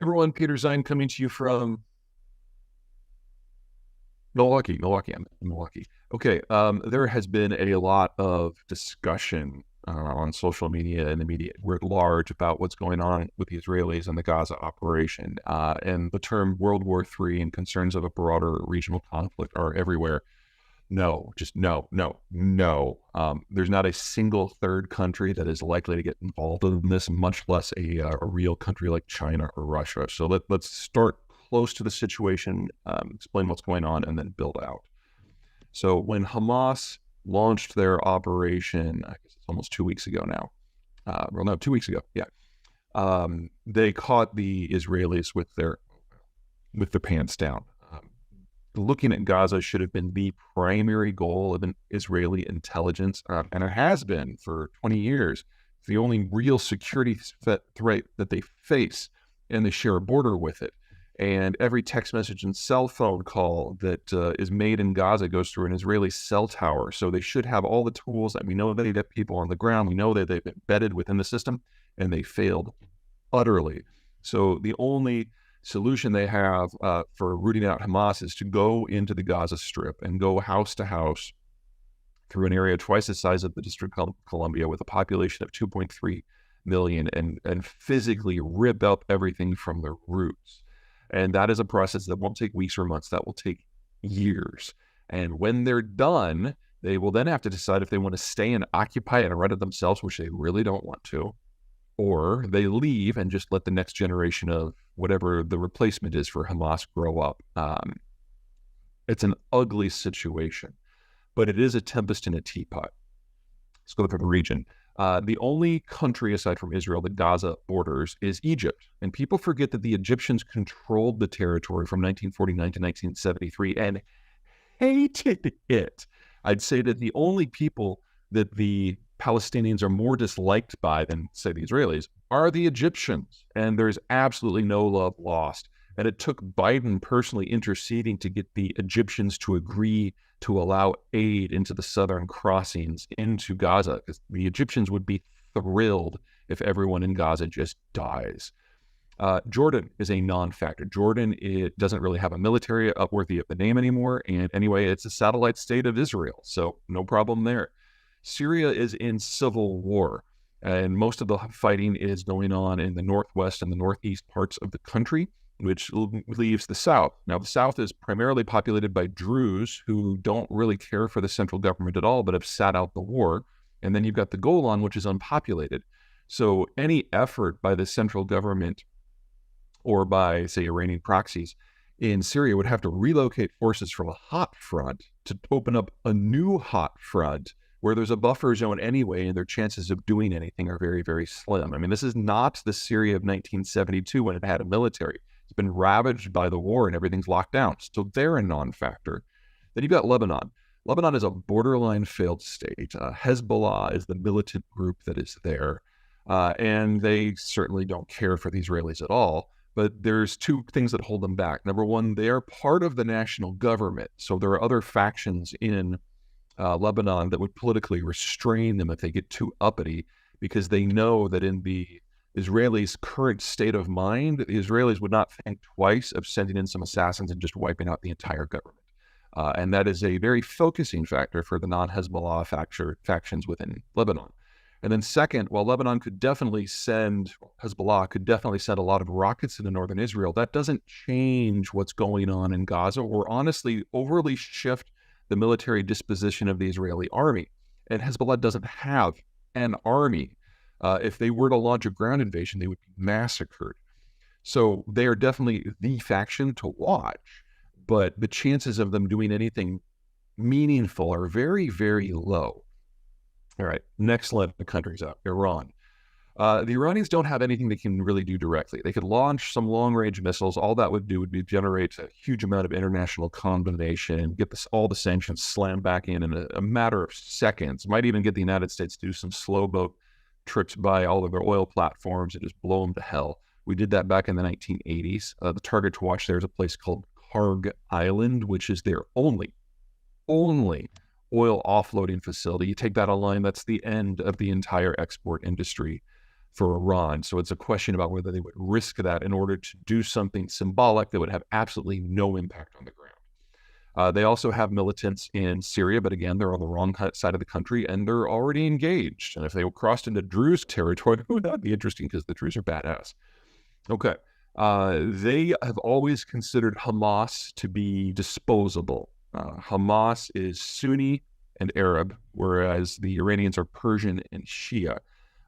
Everyone, Peter Zeihan coming to you from Milwaukee. I'm in Milwaukee. Okay, there has been a lot of discussion on social media and the media writ large about what's going on with the Israelis and the Gaza operation. And the term World War III and concerns of a broader regional conflict are everywhere. No, just no, no, no. There's not a single third country that is likely to get involved in this, much less a real country like China or Russia. So let's start close to the situation, explain what's going on, and then build out. So when Hamas launched their operation, I guess it's almost 2 weeks ago now. Well, no, 2 weeks ago, yeah. They caught the Israelis with their pants down. Looking at Gaza should have been the primary goal of an Israeli intelligence, and it has been for 20 years. It's the only real security threat that they face, and they share a border with it. And every text message and cell phone call that is made in Gaza goes through an Israeli cell tower. So they should have all the tools. And we know that they get people on the ground. We know that they've been embedded within the system, and they failed utterly. So the only solution they have for rooting out Hamas is to go into the Gaza Strip and go house to house through an area twice the size of the District of Columbia with a population of 2.3 million and physically rip up everything from the roots. And that is a process that won't take weeks or months. That will take years. And when they're done, they will then have to decide if they want to stay and occupy it and run it themselves, which they really don't want to, or they leave and just let the next generation of whatever the replacement is for Hamas grow up. It's an ugly situation, but it is a tempest in a teapot. Let's go for the region. The only country aside from Israel that Gaza borders is Egypt. And people forget that the Egyptians controlled the territory from 1949 to 1973 and hated it. I'd say that the only people that the Palestinians are more disliked by than, say, the Israelis are the Egyptians. And there's absolutely no love lost. And it took Biden personally interceding to get the Egyptians to agree to allow aid into the southern crossings into Gaza, because the Egyptians would be thrilled if everyone in Gaza just dies. Jordan is a non-factor. Jordan, it doesn't really have a military worthy of the name anymore. And anyway, it's a satellite state of Israel. So no problem there. Syria is in civil war, and most of the fighting is going on in the northwest and the northeast parts of the country, which leaves the south. Now, the south is primarily populated by Druze who don't really care for the central government at all, but have sat out the war. And then you've got the Golan, which is unpopulated. So any effort by the central government or by, say, Iranian proxies in Syria would have to relocate forces from a hot front to open up a new hot front where there's a buffer zone anyway, and their chances of doing anything are very, very slim. I mean, this is not the Syria of 1972 when it had a military. It's been ravaged by the war and everything's locked down. So they're a non-factor. Then you've got Lebanon. Lebanon is a borderline failed state. Hezbollah is the militant group that is there. And they certainly don't care for the Israelis at all. But there's two things that hold them back. Number one, they are part of the national government. So there are other factions in Lebanon that would politically restrain them if they get too uppity, because they know that in the Israelis' current state of mind, the Israelis would not think twice of sending in some assassins and just wiping out the entire government. And that is a very focusing factor for the non-Hezbollah factions within Lebanon. And then second, while Lebanon could definitely send, Hezbollah could definitely send a lot of rockets into northern Israel, that doesn't change what's going on in Gaza or honestly overly shift the military disposition of the Israeli army. And Hezbollah doesn't have an army. If they were to launch a ground invasion, they would be massacred. So they are definitely the faction to watch, but the chances of them doing anything meaningful are very, very low. All right, next let the countries up. Iran. The Iranians don't have anything they can really do directly. They could launch some long-range missiles. All that would do would be generate a huge amount of international condemnation and get all the sanctions slammed back in a matter of seconds. Might even get the United States to do some slow boat trips by all of their oil platforms and just blow them to hell. We did that back in the 1980s. The target to watch there is a place called Karg Island, which is their only oil offloading facility. You take that online, that's the end of the entire export industry. for Iran. So it's a question about whether they would risk that in order to do something symbolic that would have absolutely no impact on the ground. They also have militants in Syria, but again, they're on the wrong side of the country and they're already engaged. And if they crossed into Druze territory, that would be interesting because the Druze are badass. Okay. They have always considered Hamas to be disposable. Hamas is Sunni and Arab, whereas the Iranians are Persian and Shia.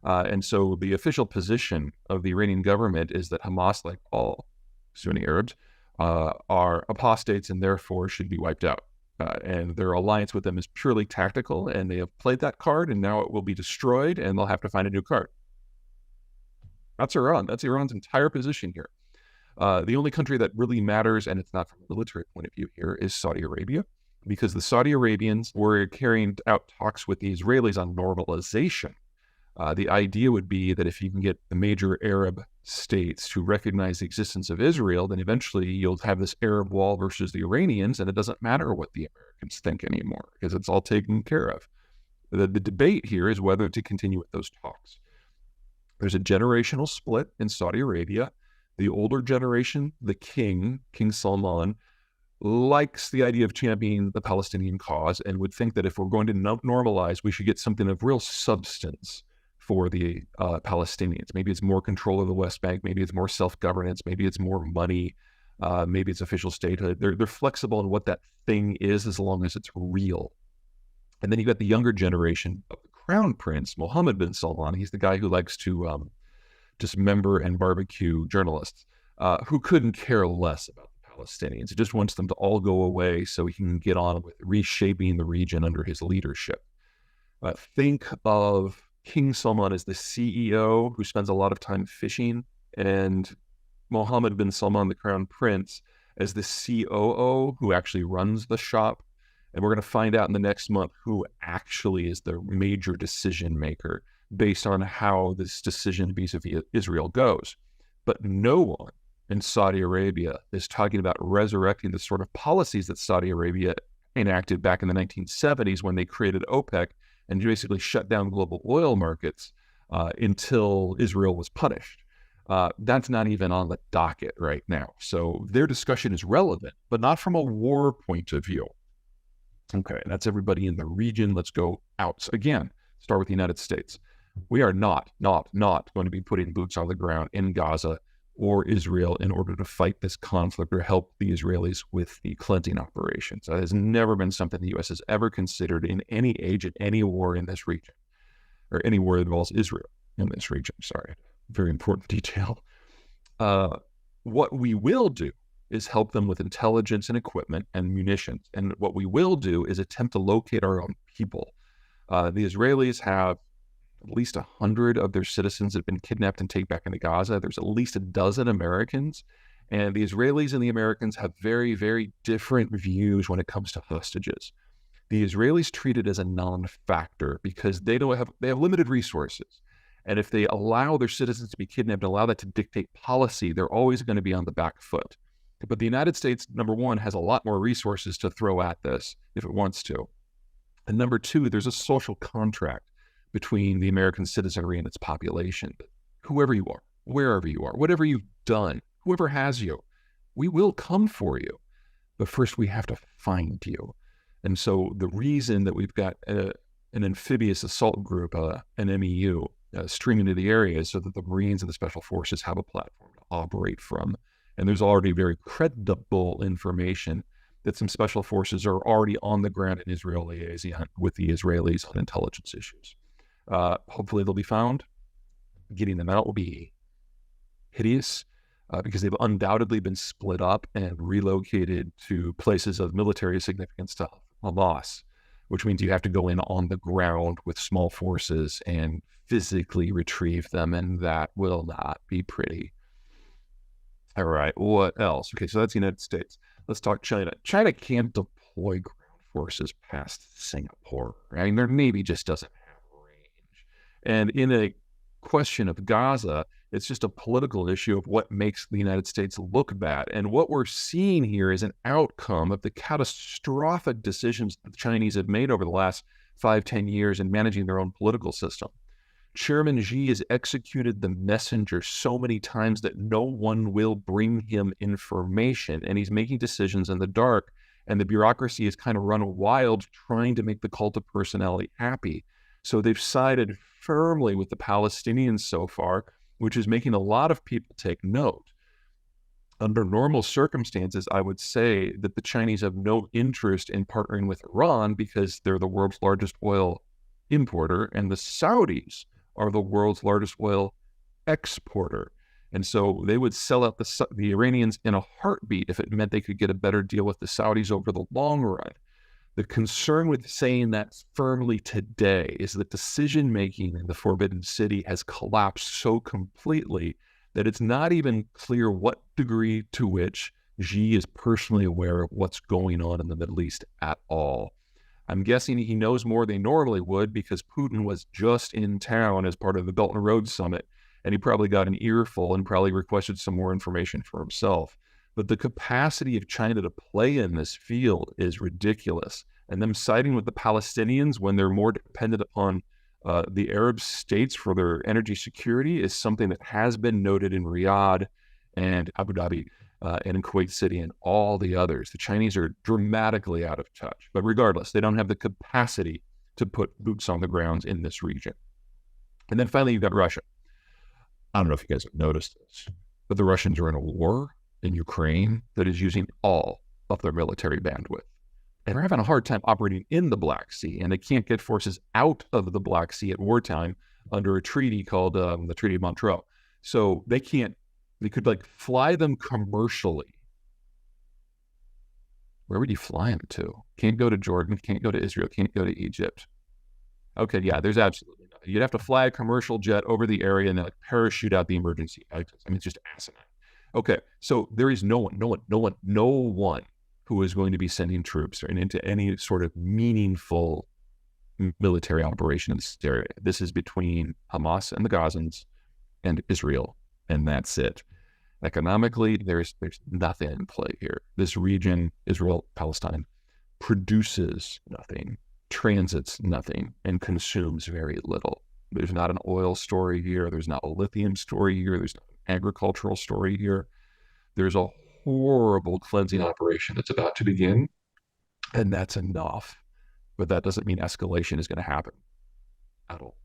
And so the official position of the Iranian government is that Hamas, like all Sunni Arabs, are apostates and therefore should be wiped out. And their alliance with them is purely tactical, and they have played that card, and now it will be destroyed, and they'll have to find a new card. That's Iran. That's Iran's entire position here. The only country that really matters, and it's not from a military point of view here, is Saudi Arabia, because the Saudi Arabians were carrying out talks with the Israelis on normalization. The idea would be that if you can get the major Arab states to recognize the existence of Israel, then eventually you'll have this Arab wall versus the Iranians, and it doesn't matter what the Americans think anymore because it's all taken care of. The debate here is whether to continue with those talks. There's a generational split in Saudi Arabia. The older generation, the King Salman, likes the idea of championing the Palestinian cause and would think that if we're going to normalize, we should get something of real substance for the Palestinians. Maybe it's more control of the West Bank. Maybe it's more self-governance. Maybe it's more money. Maybe it's official statehood. They're flexible in what that thing is as long as it's real. And then you got the younger generation of the Crown Prince, Mohammed bin Salman. He's the guy who likes to dismember and barbecue journalists, who couldn't care less about the Palestinians. He just wants them to all go away so he can get on with reshaping the region under his leadership. Think of King Salman as the CEO who spends a lot of time fishing, and Mohammed bin Salman, the Crown Prince, as the COO who actually runs the shop. And we're going to find out in the next month who actually is the major decision maker based on how this decision vis-a-vis Israel goes. But no one in Saudi Arabia is talking about resurrecting the sort of policies that Saudi Arabia enacted back in the 1970s when they created OPEC and basically shut down global oil markets until Israel was punished. That's not even on the docket right now. So their discussion is relevant, but not from a war point of view. Okay, that's everybody in the region. Let's go out. So again, start with the United States. We are not going to be putting boots on the ground in Gaza or Israel in order to fight this conflict or help the Israelis with the cleansing operations. That has never been something the U.S. has ever considered in any age, in any war in this region, or any war that involves Israel in this region. Sorry, very important detail. What we will do is help them with intelligence and equipment and munitions. And what we will do is attempt to locate our own people. The Israelis have at least 100 of their citizens have been kidnapped and taken back into Gaza. There's at least a dozen Americans. And the Israelis and the Americans have very, very different views when it comes to hostages. The Israelis treat it as a non-factor because they have limited resources. And if they allow their citizens to be kidnapped and allow that to dictate policy, they're always going to be on the back foot. But the United States, number one, has a lot more resources to throw at this if it wants to. And number two, there's a social contract between the American citizenry and its population. Whoever you are, wherever you are, whatever you've done, whoever has you, we will come for you. But first we have to find you. And so the reason that we've got an amphibious assault group, an MEU, streaming into the area is so that the Marines and the Special Forces have a platform to operate from. And there's already very credible information that some special forces are already on the ground in Israel liaison with the Israelis on intelligence issues. Hopefully they'll be found. Getting them out will be hideous because they've undoubtedly been split up and relocated to places of military significance to Hamas, which means you have to go in on the ground with small forces and physically retrieve them, and that will not be pretty. All right, what else? Okay, so that's the United States. Let's talk China. China can't deploy ground forces past Singapore. I mean, their Navy just doesn't have range. And in a question of Gaza, it's just a political issue of what makes the United States look bad. And what we're seeing here is an outcome of the catastrophic decisions that the Chinese have made over the last 5-10 years in managing their own political system. Chairman Xi has executed the messenger so many times that no one will bring him information, and he's making decisions in the dark, and the bureaucracy has kind of run wild trying to make the cult of personality happy. So they've sided firmly with the Palestinians so far, which is making a lot of people take note. Under normal circumstances, I would say that the Chinese have no interest in partnering with Iran because they're the world's largest oil importer, and the Saudis are the world's largest oil exporter. And so they would sell out the Iranians in a heartbeat if it meant they could get a better deal with the Saudis over the long run. The concern with saying that firmly today is that decision-making in the Forbidden City has collapsed so completely that it's not even clear what degree to which Xi is personally aware of what's going on in the Middle East at all. I'm guessing he knows more than he normally would because Putin was just in town as part of the Belt and Road Summit, and he probably got an earful and probably requested some more information for himself. But the capacity of China to play in this field is ridiculous. And them siding with the Palestinians when they're more dependent upon the Arab states for their energy security is something that has been noted in Riyadh and Abu Dhabi and in Kuwait City and all the others. The Chinese are dramatically out of touch. But regardless, they don't have the capacity to put boots on the ground in this region. And then finally, you've got Russia. I don't know if you guys have noticed this, but the Russians are in a war in Ukraine that is using all of their military bandwidth. And they're having a hard time operating in the Black Sea, and they can't get forces out of the Black Sea at wartime under a treaty called the Treaty of Montreux. So they could like fly them commercially. Where would you fly them to? Can't go to Jordan, can't go to Israel, can't go to Egypt. Okay, yeah, there's absolutely nothing. You'd have to fly a commercial jet over the area and then like parachute out the emergency exits. I mean, it's just asinine. Okay, so there is no one who is going to be sending troops into any sort of meaningful military operation in this area. This is between Hamas and the Gazans and Israel, and that's it. Economically, there's nothing in play here. This region, Israel, Palestine, produces nothing, transits nothing, and consumes very little. There's not an oil story here. There's not a lithium story here. There's not an agricultural story here. There's a horrible cleansing operation that's about to begin, and that's enough. But that doesn't mean escalation is going to happen at all.